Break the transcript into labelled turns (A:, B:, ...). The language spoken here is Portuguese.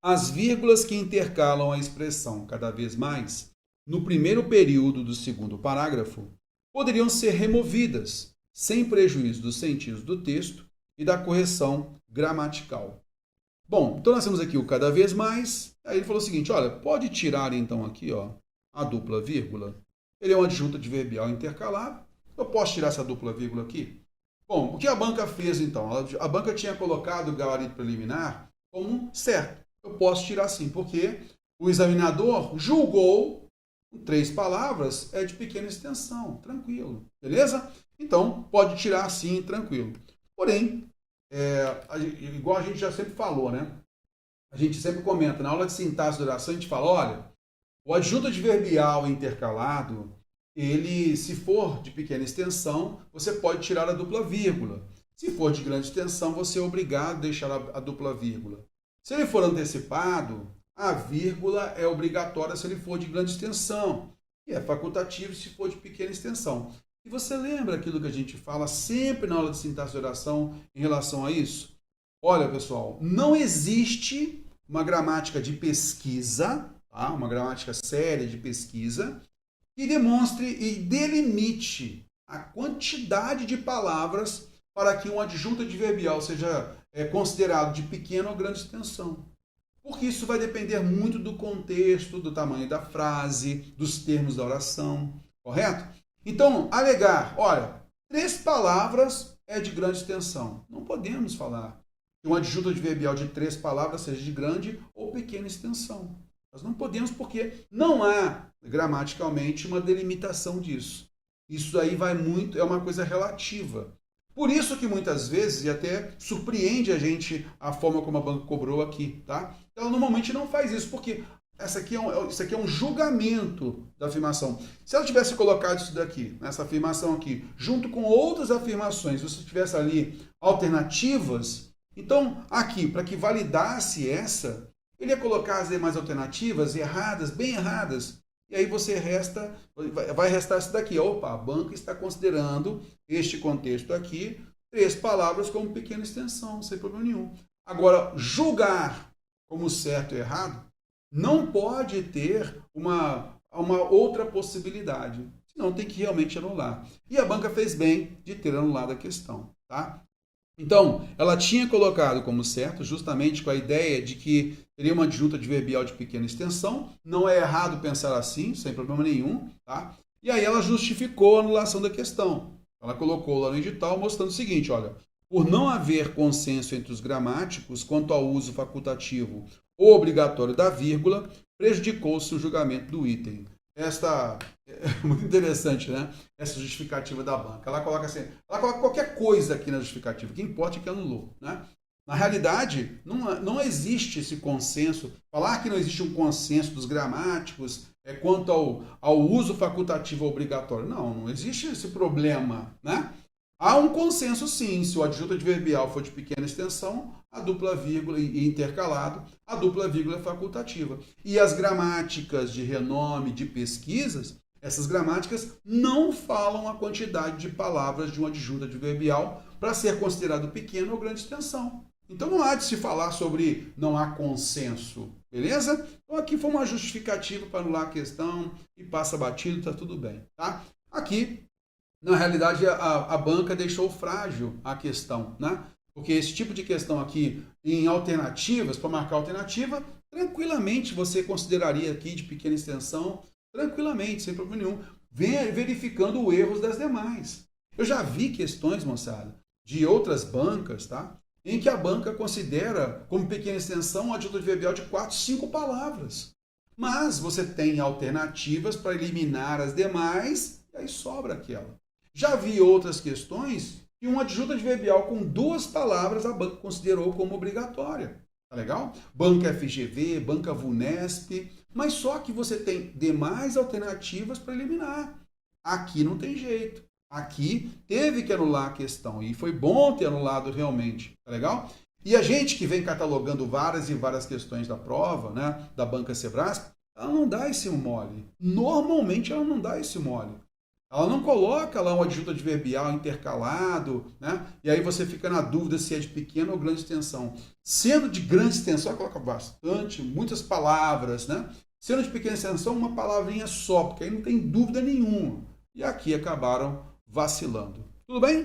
A: As vírgulas que intercalam a expressão cada vez mais no primeiro período do segundo parágrafo poderiam ser removidas, sem prejuízo dos sentidos do texto e da correção gramatical. Bom, então nós temos aqui o cada vez mais. Aí ele falou o seguinte, olha, pode tirar então aqui a dupla vírgula. Ele é um adjunto adverbial intercalado. Eu posso tirar essa dupla vírgula aqui? Bom, o que a banca fez então? A banca tinha colocado o gabarito preliminar como certo. Eu posso tirar sim, porque o examinador julgou, com 3 palavras, é de pequena extensão, tranquilo, beleza? Então, pode tirar sim, tranquilo. Porém, igual a gente já sempre falou, né? A gente sempre comenta, na aula de sintaxe de oração, a gente fala, olha, o adjunto adverbial intercalado, ele, se for de pequena extensão, você pode tirar a dupla vírgula. Se for de grande extensão, você é obrigado a deixar a dupla vírgula. Se ele for antecipado, a vírgula é obrigatória se ele for de grande extensão. E é facultativo se for de pequena extensão. E você lembra aquilo que a gente fala sempre na aula de sintaxe de oração em relação a isso? Olha, pessoal, não existe uma gramática de pesquisa, tá? Uma gramática séria de pesquisa, que demonstre e delimite a quantidade de palavras para que um adjunto adverbial seja considerado de pequena ou grande extensão. Porque isso vai depender muito do contexto, do tamanho da frase, dos termos da oração, correto? Então, alegar, olha, 3 palavras é de grande extensão. Não podemos falar que um adjunto adverbial de 3 palavras seja de grande ou pequena extensão. Nós não podemos porque não há, gramaticalmente, uma delimitação disso. Isso aí vai muito, é uma coisa relativa. Por isso que muitas vezes, e até surpreende a gente a forma como a banca cobrou aqui, tá? Ela normalmente não faz isso, porque isso aqui é um julgamento da afirmação. Se ela tivesse colocado isso daqui, essa afirmação aqui, junto com outras afirmações, se você tivesse ali alternativas, então aqui, para que validasse essa, ele ia colocar as demais alternativas erradas, bem erradas. E aí vai restar isso daqui. Opa, a banca está considerando este contexto aqui, 3 palavras como pequena extensão, sem problema nenhum. Agora, julgar como certo e errado não pode ter uma outra possibilidade. Senão tem que realmente anular. E a banca fez bem de ter anulado a questão, tá? Então, ela tinha colocado como certo, justamente com a ideia de que teria uma adjunta adverbial de pequena extensão. Não é errado pensar assim, sem problema nenhum, tá? E aí ela justificou a anulação da questão. Ela colocou lá no edital mostrando o seguinte, olha, por não haver consenso entre os gramáticos quanto ao uso facultativo ou obrigatório da vírgula, prejudicou-se o julgamento do item. Esta é muito interessante, né? Essa justificativa da banca. Ela coloca assim, ela coloca qualquer coisa aqui na justificativa. O que importa é que anulou, né? Na realidade, não existe esse consenso. Falar que não existe um consenso dos gramáticos quanto ao uso facultativo obrigatório. Não existe esse problema, né? Há um consenso sim, se o adjunto adverbial for de pequena extensão, a dupla vírgula e intercalado, a dupla vírgula é facultativa. E as gramáticas de renome, de pesquisas, essas gramáticas não falam a quantidade de palavras de um adjunto adverbial para ser considerado pequeno ou grande extensão. Então não há de se falar sobre não há consenso, beleza? Então aqui foi uma justificativa para anular a questão e passa batido, está tudo bem, tá? Aqui, na realidade, a banca deixou frágil a questão, né? Porque esse tipo de questão aqui, em alternativas, para marcar alternativa, tranquilamente você consideraria aqui de pequena extensão, tranquilamente, sem problema nenhum, verificando os erros das demais. Eu já vi questões, moçada, de outras bancas, tá? Em que a banca considera como pequena extensão um adjunto adverbial de 4, 5 palavras. Mas você tem alternativas para eliminar as demais, e aí sobra aquela. Já vi outras questões que um adjunto adverbial com 2 palavras a banca considerou como obrigatória. Tá legal? Banca FGV, banca VUNESP, mas só que você tem demais alternativas para eliminar. Aqui não tem jeito. Aqui teve que anular a questão e foi bom ter anulado realmente. Tá legal? E a gente que vem catalogando várias e várias questões da prova, né, da banca Sebrasp, ela não dá esse mole. Normalmente ela não dá esse mole. Ela não coloca lá um adjunto adverbial intercalado, né? E aí você fica na dúvida se é de pequena ou grande extensão. Sendo de grande extensão, ela coloca bastante, muitas palavras, né? Sendo de pequena extensão, uma palavrinha só, porque aí não tem dúvida nenhuma. E aqui acabaram vacilando. Tudo bem?